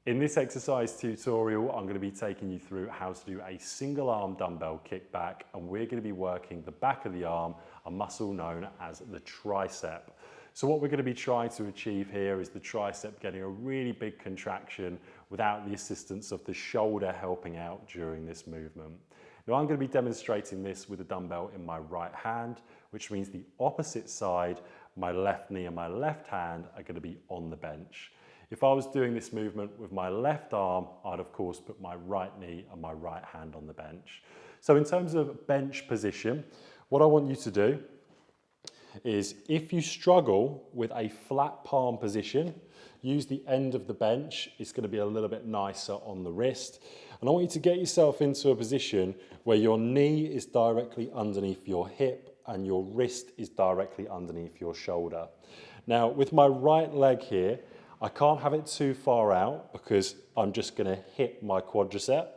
In this exercise tutorial, I'm going to be taking you through how to do a single arm dumbbell kickback, and we're going to be working the back of the arm, a muscle known as the tricep. So what we're going to be trying to achieve here is the tricep getting a really big contraction without the assistance of the shoulder helping out during this movement. Now I'm going to be demonstrating this with a dumbbell in my right hand, which means the opposite side, my left knee and my left hand are going to be on the bench. If I was doing this movement with my left arm, I'd of course put my right knee and my right hand on the bench. So in terms of bench position, what I want you to do is, if you struggle with a flat palm position, use the end of the bench. It's going to be a little bit nicer on the wrist. And I want you to get yourself into a position where your knee is directly underneath your hip and your wrist is directly underneath your shoulder. Now with my right leg here, I can't have it too far out because I'm just going to hit my quadricep.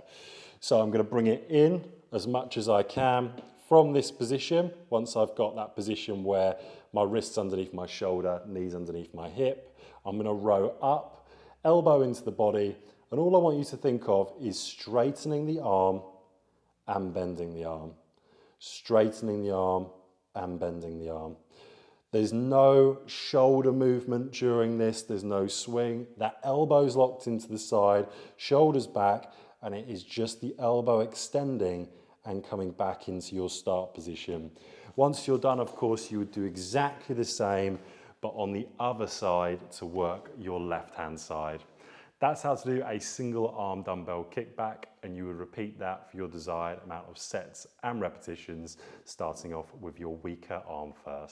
So I'm going to bring it in as much as I can from this position. Once I've got that position where my wrist's underneath my shoulder, knees underneath my hip, I'm going to row up, elbow into the body, and all I want you to think of is straightening the arm and bending the arm. Straightening the arm and bending the arm. There's no shoulder movement during this, there's no swing. That elbow's locked into the side, shoulders back, and it is just the elbow extending and coming back into your start position. Once you're done, of course, you would do exactly the same, but on the other side to work your left-hand side. That's how to do a single arm dumbbell kickback, and you would repeat that for your desired amount of sets and repetitions, starting off with your weaker arm first.